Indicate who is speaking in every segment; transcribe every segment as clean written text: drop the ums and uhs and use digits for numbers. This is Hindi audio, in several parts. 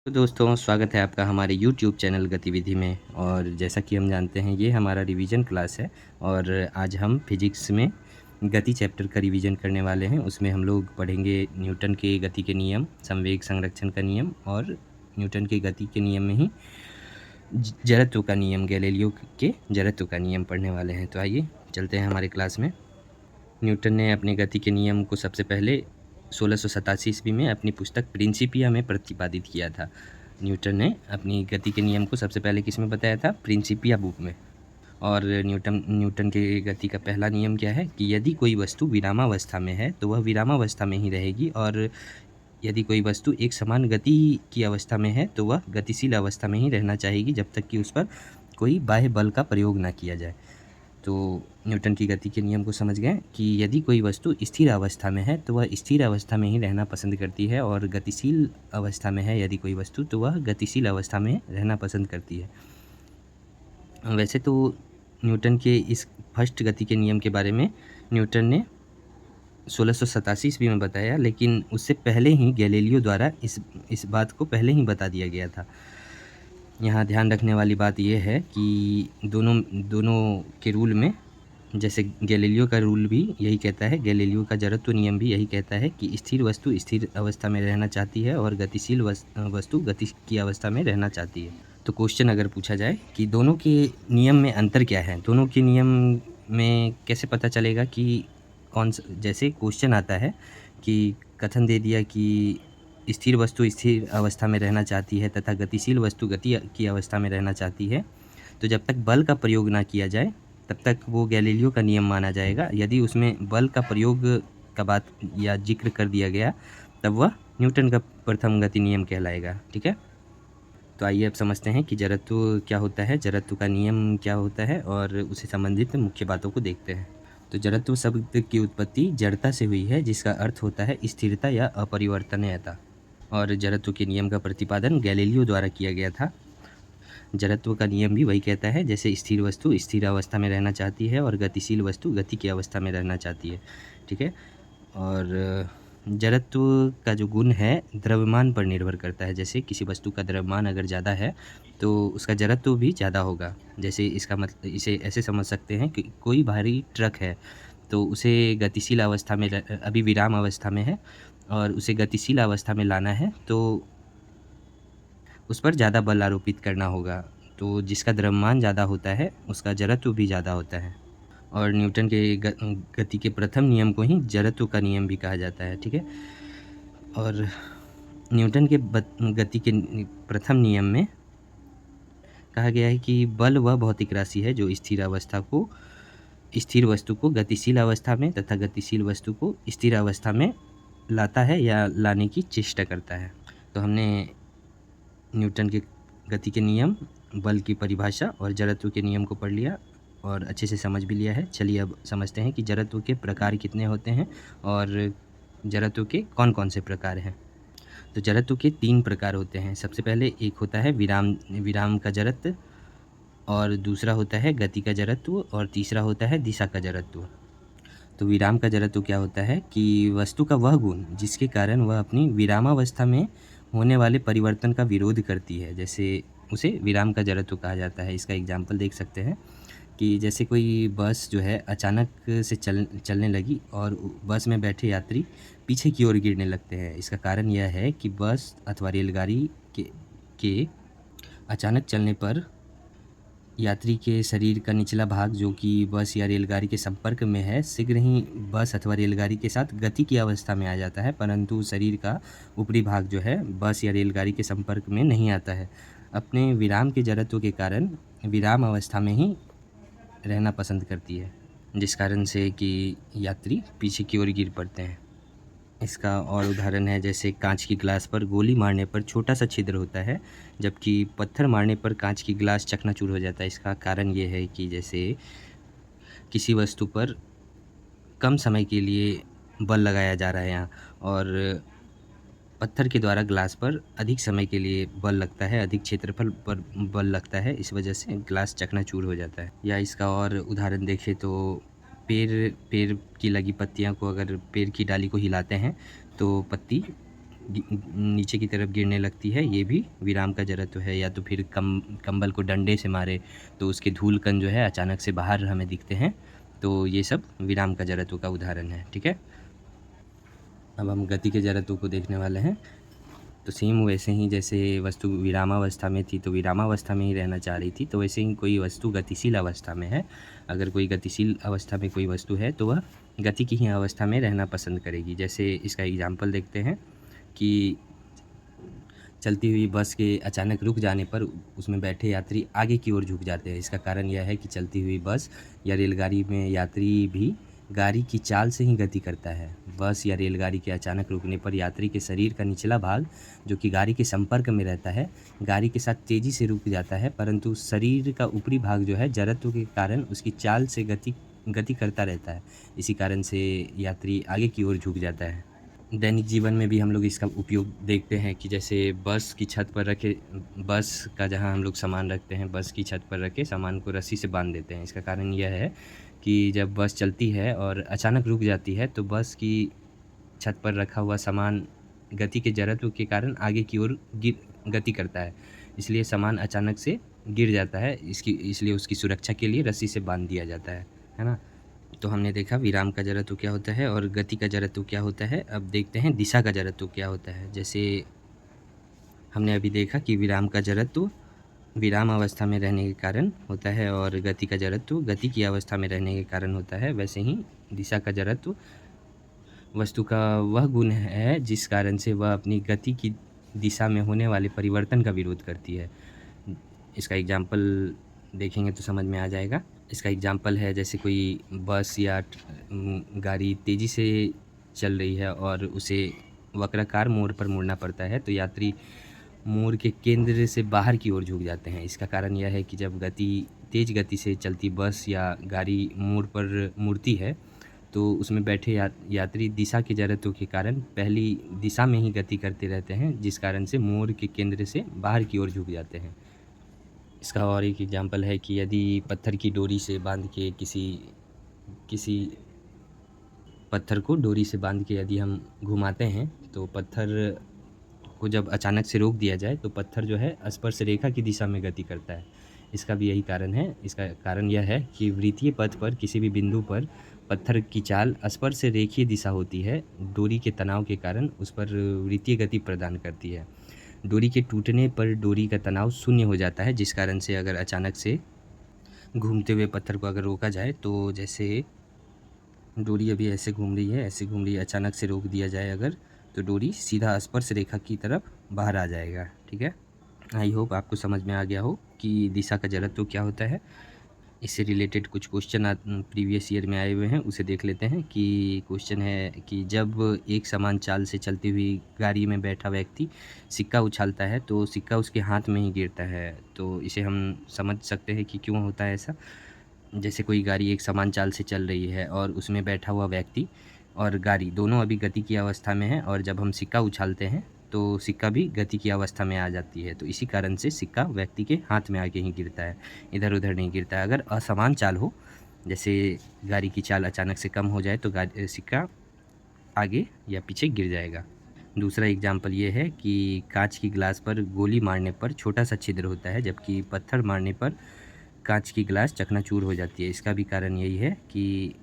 Speaker 1: तो दोस्तों स्वागत है आपका हमारे यूट्यूब चैनल गतिविधि में। और जैसा कि हम जानते हैं ये हमारा रिवीजन क्लास है और आज हम फिजिक्स में गति चैप्टर का रिवीजन करने वाले हैं। उसमें हम लोग पढ़ेंगे न्यूटन के गति के नियम, संवेग संरक्षण का नियम और न्यूटन के गति के नियम में ही जड़त्व का नियम, गैलीलियो के जड़त्व का नियम पढ़ने वाले हैं। तो आइए चलते हैं हमारे क्लास में। न्यूटन ने अपने गति के नियम को सबसे पहले 1687 ईस्वी में अपनी पुस्तक प्रिंसिपिया में प्रतिपादित किया था। न्यूटन ने अपनी गति के नियम को सबसे पहले किस में बताया था? प्रिंसिपिया बुक में। और न्यूटन के गति का पहला नियम क्या है कि यदि कोई वस्तु विरामावस्था में है तो वह विरामावस्था में ही रहेगी, और यदि कोई वस्तु एक समान गति की अवस्था में है तो वह गतिशील अवस्था में ही रहना चाहेगी जब तक कि उस पर कोई बाह्य बल का प्रयोग ना किया जाए। तो न्यूटन की गति के नियम को समझ गए कि यदि कोई वस्तु स्थिर अवस्था में है तो वह स्थिर अवस्था में ही रहना पसंद करती है, और गतिशील अवस्था में है यदि कोई वस्तु तो वह गतिशील अवस्था में रहना पसंद करती है। वैसे तो न्यूटन के इस फर्स्ट गति के नियम के बारे में न्यूटन ने 1687 ईस्वी में बताया, लेकिन उससे पहले ही गैलीलियो द्वारा इस बात को पहले ही बता दिया गया था। यहाँ ध्यान रखने वाली बात यह है कि दोनों के रूल में, जैसे गैलीलियो का रूल भी यही कहता है, गैलीलियो का जड़त्व नियम भी यही कहता है कि स्थिर वस्तु स्थिर अवस्था में रहना चाहती है और गतिशील वस्तु गति की अवस्था में रहना चाहती है। तो क्वेश्चन अगर पूछा जाए कि दोनों के नियम में अंतर क्या है, दोनों के नियम में कैसे पता चलेगा कि जैसे क्वेश्चन आता है कि कथन दे दिया कि स्थिर वस्तु स्थिर अवस्था में रहना चाहती है तथा गतिशील वस्तु गति की अवस्था में रहना चाहती है, तो जब तक बल का प्रयोग ना किया जाए तब तक वो गैलीलियो का नियम माना जाएगा। यदि उसमें बल का प्रयोग का बात या जिक्र कर दिया गया तब वह न्यूटन का प्रथम गति नियम कहलाएगा। ठीक है, तो आइए अब समझते हैं कि जड़त्व क्या होता है, जड़त्व का नियम क्या होता है और उससे संबंधित मुख्य बातों को देखते हैं। तो जड़त्व शब्द की उत्पत्ति जड़ता से हुई है, जिसका अर्थ होता है स्थिरता या अपरिवर्तनीयता, और जड़त्व के नियम का प्रतिपादन गैलीलियो द्वारा किया गया था। जड़त्व का नियम भी वही कहता है, जैसे स्थिर वस्तु स्थिर अवस्था में रहना चाहती है और गतिशील वस्तु गति की अवस्था में रहना चाहती है। ठीक है, और जड़त्व का जो गुण है द्रव्यमान पर निर्भर करता है। जैसे किसी वस्तु का द्रव्यमान अगर ज़्यादा है तो उसका जड़त्व भी ज़्यादा होगा। जैसे इसका मतलब इसे ऐसे समझ सकते हैं कि कोई भारी ट्रक है तो उसे गतिशील अवस्था में अभी विराम अवस्था में है और उसे गतिशील अवस्था में लाना है तो उस पर ज़्यादा बल आरोपित करना होगा। तो जिसका द्रव्यमान ज़्यादा होता है उसका जड़त्व भी ज़्यादा होता है। और न्यूटन के गति के प्रथम नियम को ही जड़त्व का नियम भी कहा जाता है। ठीक है, और न्यूटन के गति के प्रथम नियम में कहा गया है कि बल वह भौतिक राशि है जो स्थिर वस्तु को गतिशील अवस्था में तथा गतिशील वस्तु को स्थिर अवस्था में लाता है या लाने की चेष्टा करता है। तो हमने न्यूटन के गति के नियम, बल की परिभाषा और जड़त्व के नियम को पढ़ लिया और अच्छे से समझ भी लिया है। चलिए अब समझते हैं कि जड़त्व के प्रकार कितने होते हैं और जड़त्व के कौन कौन से प्रकार हैं। तो जड़त्व के 3 प्रकार होते हैं। सबसे पहले एक होता है विराम का जड़त्व, और दूसरा होता है गति का जड़त्व, और तीसरा होता है दिशा का जड़त्व। तो विराम का जड़त्व क्या होता है कि वस्तु का वह गुण जिसके कारण वह अपनी विरामावस्था में होने वाले परिवर्तन का विरोध करती है, जैसे उसे विराम का जड़त्व कहा जाता है। इसका एग्जाम्पल देख सकते हैं कि जैसे कोई बस जो है अचानक से चलने लगी और बस में बैठे यात्री पीछे की ओर गिरने लगते हैं। इसका कारण यह है कि बस अथवा रेलगाड़ी के अचानक चलने पर यात्री के शरीर का निचला भाग जो कि बस या रेलगाड़ी के संपर्क में है शीघ्र ही बस अथवा रेलगाड़ी के साथ गति की अवस्था में आ जाता है, परंतु शरीर का ऊपरी भाग जो है बस या रेलगाड़ी के संपर्क में नहीं आता है। अपने विराम के जड़त्व के कारण विराम अवस्था में ही रहना पसंद करती है, जिस कारण से कि यात्री पीछे की ओर गिर पड़ते हैं। इसका और उदाहरण है जैसे कांच की ग्लास पर गोली मारने पर छोटा सा छिद्र होता है, जबकि पत्थर मारने पर कांच की ग्लास चकनाचूर हो जाता है। इसका कारण ये है कि जैसे किसी वस्तु पर कम समय के लिए बल लगाया जा रहा है यहाँ, और पत्थर के द्वारा ग्लास पर अधिक समय के लिए बल लगता है, अधिक क्षेत्रफल पर बल लगता है, इस वजह से ग्लास चकनाचूर हो जाता है। या इसका और उदाहरण देखें तो पेड़ की लगी पत्तियाँ को, अगर पेड़ की डाली को हिलाते हैं तो पत्ती नीचे की तरफ गिरने लगती है, ये भी विराम का जड़त्व है। या तो फिर कंबल को डंडे से मारे तो उसके धूल कण जो है अचानक से बाहर हमें दिखते हैं, तो ये सब विराम का जड़त्व का उदाहरण है। ठीक है, अब हम गति के जड़त्व को देखने वाले हैं। तो सेम वैसे ही जैसे वस्तु विरामावस्था में थी तो विरामावस्था में ही रहना चाह रही थी, तो वैसे ही कोई वस्तु गतिशील अवस्था में है। अगर कोई गतिशील अवस्था में कोई वस्तु है तो वह गति की ही अवस्था में रहना पसंद करेगी। जैसे इसका एग्जाम्पल देखते हैं कि चलती हुई बस के अचानक रुक जाने पर उसमें बैठे यात्री आगे की ओर झुक जाते हैं। इसका कारण यह है कि चलती हुई बस या रेलगाड़ी में यात्री भी गाड़ी की चाल से ही गति करता है। बस या रेलगाड़ी के अचानक रुकने पर यात्री के शरीर का निचला भाग, जो कि गाड़ी के संपर्क में रहता है, गाड़ी के साथ तेज़ी से रुक जाता है, परंतु शरीर का ऊपरी भाग जो है जड़त्व के कारण उसकी चाल से गति करता रहता है। इसी कारण से यात्री आगे की ओर झुक जाता है। दैनिक जीवन में भी हम लोग इसका उपयोग देखते हैं कि जैसे बस की छत पर रखे, बस का जहाँ हम लोग सामान रखते हैं, बस की छत पर रखे सामान को रस्सी से बांध देते हैं। इसका कारण यह है कि जब बस चलती है और अचानक रुक जाती है तो बस की छत पर रखा हुआ सामान गति के जड़त्व के कारण आगे की ओर गति करता है, इसलिए सामान अचानक से गिर जाता है। इसलिए उसकी सुरक्षा के लिए रस्सी से बांध दिया जाता है ना। तो हमने देखा विराम का जड़त्व क्या होता है और गति का जड़त्व क्या होता है। अब देखते हैं दिशा का जड़त्व क्या होता है। जैसे हमने अभी देखा कि विराम का जड़त्व विराम अवस्था में रहने के कारण होता है और गति का जड़त्व गति की अवस्था में रहने के कारण होता है। वैसे ही दिशा का जड़त्व वस्तु का वह गुण है जिस कारण से वह अपनी गति की दिशा में होने वाले परिवर्तन का विरोध करती है। इसका एग्जाम्पल देखेंगे तो समझ में आ जाएगा। इसका एग्जाम्पल है जैसे कोई बस या गाड़ी तेज़ी से चल रही है और उसे वक्राकार मोड़ पर मुड़ना पड़ता है, तो यात्री मोड़ के केंद्र से बाहर की ओर झुक जाते हैं। इसका कारण यह है कि जब तेज़ गति से चलती बस या गाड़ी मोड़ पर मुड़ती है तो उसमें बैठे यात्री दिशा के जड़त्व के कारण पहली दिशा में ही गति करते रहते हैं, जिस कारण से मोड़ के केंद्र से बाहर की ओर झुक जाते हैं। इसका और एक एग्जाम्पल है कि यदि पत्थर की डोरी से बांध के किसी पत्थर को डोरी से बांध के यदि हम घुमाते हैं तो पत्थर को जब अचानक से रोक दिया जाए तो पत्थर जो है स्पर्श रेखा की दिशा में गति करता है। इसका भी यही कारण है। इसका कारण यह है कि वृत्तीय पथ पर किसी भी बिंदु पर पत्थर की चाल स्पर्श रेखीय दिशा होती है। डोरी के तनाव के कारण उस पर वृत्तीय गति प्रदान करती है। डोरी के टूटने पर डोरी का तनाव शून्य हो जाता है, जिस कारण से अगर अचानक से घूमते हुए पत्थर को अगर रोका जाए तो जैसे डोरी अभी ऐसे घूम रही है, अचानक से रोक दिया जाए अगर, तो डोरी सीधा स्पर्श रेखा की तरफ बाहर आ जाएगा। ठीक है, आई होप आपको समझ में आ गया हो कि दिशा का जड़त्व क्या होता है। इससे रिलेटेड कुछ क्वेश्चन प्रीवियस ईयर में आए हुए हैं, उसे देख लेते हैं। कि क्वेश्चन है कि जब एक समान चाल से चलती हुई गाड़ी में बैठा व्यक्ति सिक्का उछालता है तो सिक्का उसके हाथ में ही गिरता है। तो इसे हम समझ सकते हैं कि क्यों होता है ऐसा। जैसे कोई गाड़ी एक समान चाल से चल रही है और उसमें बैठा हुआ व्यक्ति और गाड़ी दोनों अभी गति की अवस्था में है, और जब हम सिक्का उछालते हैं तो सिक्का भी गति की अवस्था में आ जाती है। तो इसी कारण से सिक्का व्यक्ति के हाथ में आके ही गिरता है, इधर उधर नहीं गिरता है। अगर असमान चाल हो, जैसे गाड़ी की चाल अचानक से कम हो जाए तो सिक्का आगे या पीछे गिर जाएगा। दूसरा एग्जाम्पल ये है कि कांच की गिलास पर गोली मारने पर छोटा सा छिद्र होता है, जबकि पत्थर मारने पर कांच की गिलास चकनाचूर हो जाती है। इसका भी कारण यही है कि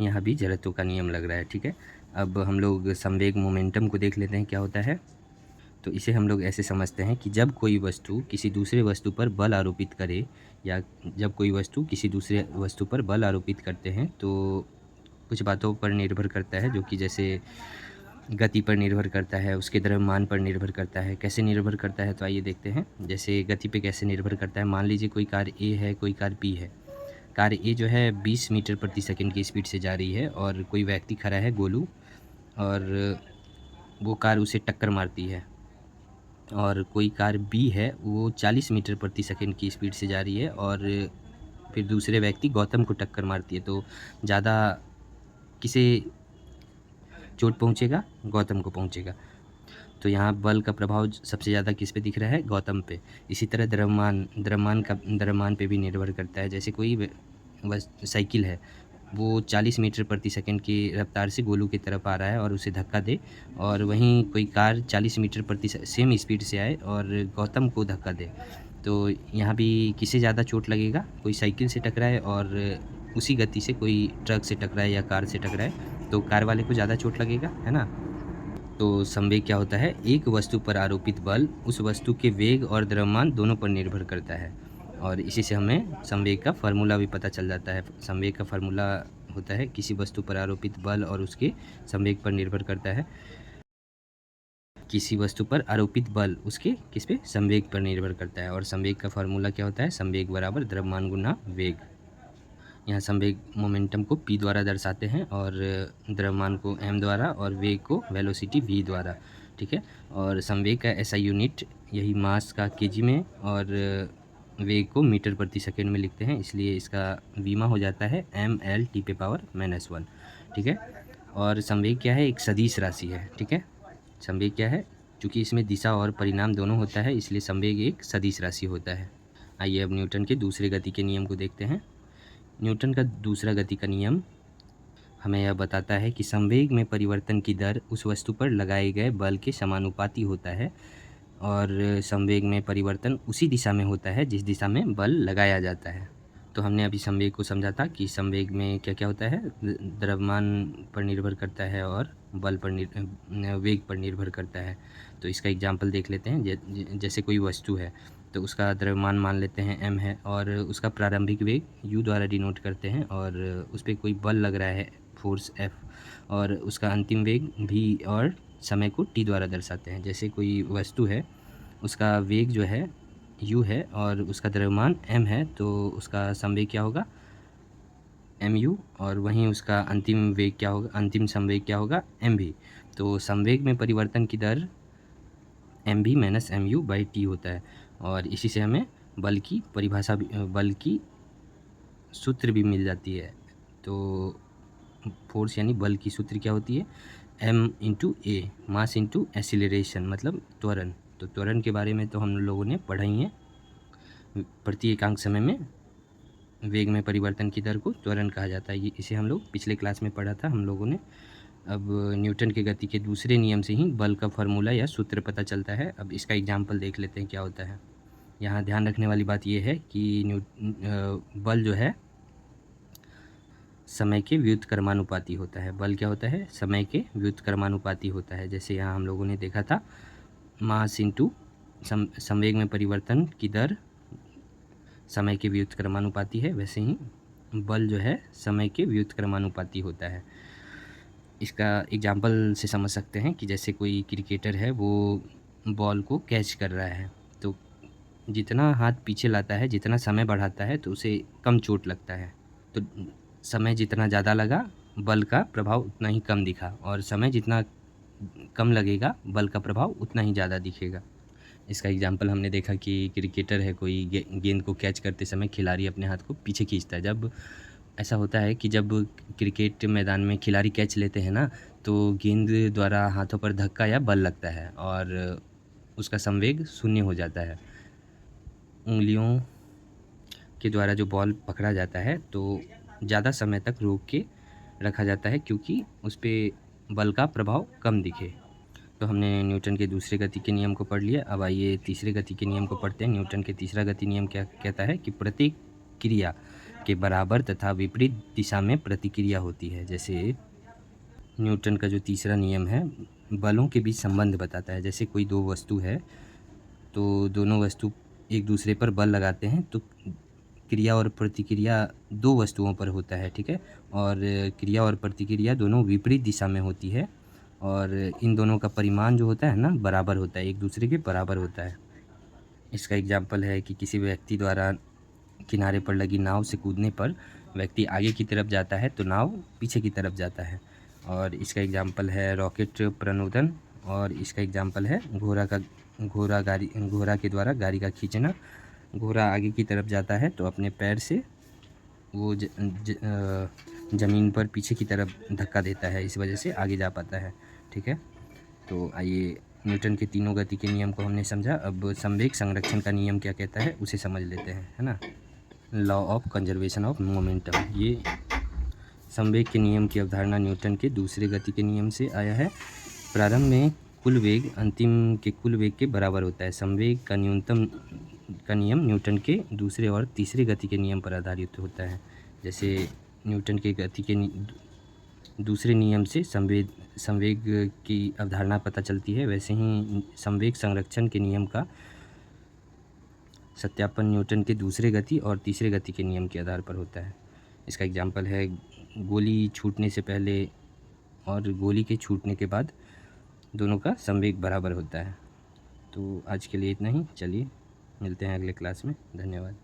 Speaker 1: यहाँ भी जड़त्व का नियम लग रहा है। ठीक है, अब हम लोग संवेग मोमेंटम को देख लेते हैं क्या होता है। तो इसे हम लोग ऐसे समझते हैं कि जब कोई वस्तु किसी दूसरे वस्तु पर बल आरोपित करे, या जब कोई वस्तु किसी दूसरे वस्तु पर बल आरोपित करते हैं तो कुछ बातों पर निर्भर करता है, जो कि जैसे गति पर निर्भर करता है, उसके द्रव्यमान पर निर्भर करता है। कैसे निर्भर करता है तो आइए देखते हैं। जैसे गति पे कैसे निर्भर करता है, मान लीजिए कोई कार ए है, कोई कार बी है। कार ए जो है 20 मीटर प्रति सेकंड की स्पीड से जा रही है और कोई व्यक्ति खड़ा है गोलू, और वो कार उसे टक्कर मारती है। और कोई कार बी है, वो 40 मीटर प्रति सेकंड की स्पीड से जा रही है और फिर दूसरे व्यक्ति गौतम को टक्कर मारती है। तो ज़्यादा किसे चोट पहुंचेगा? गौतम को पहुंचेगा। तो यहाँ बल का प्रभाव सबसे ज़्यादा किस पे दिख रहा है? गौतम पे। इसी तरह द्रव्यमान पे भी निर्भर करता है। जैसे कोई साइकिल है, वो 40 मीटर प्रति सेकंड की रफ्तार से गोलू की तरफ आ रहा है और उसे धक्का दे, और वहीं कोई कार 40 मीटर प्रति सेम स्पीड से आए और गौतम को धक्का दे, तो यहाँ भी किसे ज़्यादा चोट लगेगा? कोई साइकिल से टकराए और उसी गति से कोई ट्रक से टकराए या कार से टकराए, तो कार वाले को ज़्यादा चोट लगेगा, है ना? तो संवेग क्या होता है? एक वस्तु पर आरोपित बल उस वस्तु के वेग और द्रव्यमान दोनों पर निर्भर करता है, और इसी से हमें संवेग का फार्मूला भी पता चल जाता है। संवेग का फार्मूला होता है किसी वस्तु पर आरोपित बल और उसके संवेग पर निर्भर करता है। किसी वस्तु पर आरोपित बल उसके किस पे? संवेग पर निर्भर करता है, और संवेग का फार्मूला क्या होता है? संवेग बराबर द्रव्यमान गुना वेग। यहाँ संवेग मोमेंटम को p द्वारा दर्शाते हैं, और द्रव्यमान को m द्वारा, और वेग को वेलोसिटी v द्वारा, ठीक है। और संवेग का SI यूनिट यही मास का kg में, और वेग को मीटर प्रति सेकंड में लिखते हैं, इसलिए इसका वीमा हो जाता है mL/-1, ठीक है। और संवेग क्या है? एक सदिश राशि है, ठीक है। संवेग क्या है? चूँकि इसमें दिशा और परिणाम दोनों होता है, इसलिए संवेग एक सदिश राशि होता है। आइए अब न्यूटन के दूसरे गति के नियम को देखते हैं। न्यूटन का दूसरा गति का नियम हमें यह बताता है कि संवेग में परिवर्तन की दर उस वस्तु पर लगाए गए बल के समानुपाती होता है, और संवेग में परिवर्तन उसी दिशा में होता है जिस दिशा में बल लगाया जाता है। तो हमने अभी संवेग को समझा था कि संवेग में क्या क्या होता है? द्रव्यमान पर निर्भर करता है और बल पर वेग पर निर्भर करता है। तो इसका एग्जाम्पल देख लेते हैं। जैसे कोई वस्तु है तो उसका द्रव्यमान मान लेते हैं m है, और उसका प्रारंभिक वेग u द्वारा डिनोट करते हैं, और उस पर कोई बल लग रहा है फोर्स F, और उसका अंतिम वेग v, और समय को t द्वारा दर्शाते हैं। जैसे कोई वस्तु है, उसका वेग जो है u है और उसका द्रव्यमान m है, तो उसका संवेग क्या होगा? mu, और वहीं उसका अंतिम वेग क्या होगा? अंतिम संवेग क्या होगा? mv। तो संवेग में परिवर्तन की दर mv माइनस mu/t होता है, और इसी से हमें बल की परिभाषा भी, बल की सूत्र भी मिल जाती है। तो फोर्स यानी बल की सूत्र क्या होती है? m इंटू ए, मास इंटू एसिलरेशन, मतलब त्वरण। तो त्वरण के बारे में तो हम लोगों ने पढ़ा ही है। प्रति एकांक समय में वेग में परिवर्तन की दर को त्वरण कहा जाता है। ये इसे हम लोग पिछले क्लास में पढ़ा था हम लोगों ने। अब न्यूटन के गति के दूसरे नियम से ही बल का फार्मूला या सूत्र पता चलता है। अब इसका एग्जाम्पल देख लेते हैं क्या होता है। यहाँ ध्यान रखने वाली बात यह है कि बल जो है समय के व्युत्क्रमानुपाती होता है। बल क्या होता है? समय के व्युत्क्रमानुपाती होता है। जैसे यहाँ हम लोगों ने देखा था मास इंटू संवेग में परिवर्तन की दर समय के व्युत्क्रमानुपाती है, वैसे ही बल जो है समय के व्युत्क्रमानुपाती होता है। इसका एग्जाम्पल से समझ सकते हैं कि जैसे कोई क्रिकेटर है, वो बॉल को कैच कर रहा है, तो जितना हाथ पीछे लाता है, जितना समय बढ़ाता है, तो उसे कम चोट लगता है। तो समय जितना ज़्यादा लगा, बल का प्रभाव उतना ही कम दिखा, और समय जितना कम लगेगा, बल का प्रभाव उतना ही ज़्यादा दिखेगा। इसका एग्जाम्पल हमने देखा कि क्रिकेटर है, कोई गेंद को कैच करते समय खिलाड़ी अपने हाथ को पीछे खींचता है। जब ऐसा होता है कि जब क्रिकेट मैदान में खिलाड़ी कैच लेते हैं ना, तो गेंद द्वारा हाथों पर धक्का या बल लगता है, और उसका संवेग शून्य हो जाता है। उंगलियों के द्वारा जो बॉल पकड़ा जाता है, तो ज़्यादा समय तक रोक के रखा जाता है, क्योंकि उस पर बल का प्रभाव कम दिखे। तो हमने न्यूटन के दूसरे गति के नियम को पढ़ लिया। अब आइए तीसरे गति के नियम को पढ़ते हैं। न्यूटन के तीसरा गति नियम क्या कहता है? कि प्रत्येक क्रिया के बराबर तथा विपरीत दिशा में प्रतिक्रिया होती है। जैसे न्यूटन का जो तीसरा नियम है, बलों के बीच संबंध बताता है। जैसे कोई दो वस्तु है, तो दोनों वस्तु एक दूसरे पर बल लगाते हैं, तो क्रिया और प्रतिक्रिया दो वस्तुओं पर होता है, ठीक है। और क्रिया और प्रतिक्रिया दोनों विपरीत दिशा में होती है, और इन दोनों का परिमाण जो होता है ना, बराबर होता है, एक दूसरे के बराबर होता है। इसका एग्जाम्पल है कि किसी व्यक्ति द्वारा किनारे पर लगी नाव से कूदने पर व्यक्ति आगे की तरफ जाता है, तो नाव पीछे की तरफ जाता है। और इसका एग्जाम्पल है रॉकेट प्रणोदन, और इसका एग्जाम्पल है घोड़ा के द्वारा गाड़ी का खींचना। घोड़ा आगे की तरफ जाता है, तो अपने पैर से वो ज़मीन पर पीछे की तरफ धक्का देता है, इस वजह से आगे जा पाता है, ठीक है। तो आइए न्यूटन के तीनों गति के नियम को हमने समझा। अब संवेग संरक्षण का नियम क्या कहता है, उसे समझ लेते हैं, है ना। Law of conservation of momentum, ये संवेग के नियम की अवधारणा न्यूटन के दूसरे गति के नियम से आया है। प्रारंभ में कुल वेग अंतिम के कुल वेग के बराबर होता है। संवेग का न्यूनतम का नियम न्यूटन के दूसरे और तीसरे गति के नियम पर आधारित होता है। जैसे न्यूटन के गति के दूसरे नियम से संवेग की अवधारणा पता चलती है, वैसे ही संवेग संरक्षण के नियम का सत्यापन न्यूटन के दूसरे गति और तीसरे गति के नियम के आधार पर होता है। इसका एग्जाम्पल है गोली छूटने से पहले और गोली के छूटने के बाद दोनों का संवेग बराबर होता है। तो आज के लिए इतना ही, चलिए मिलते हैं अगले क्लास में। धन्यवाद।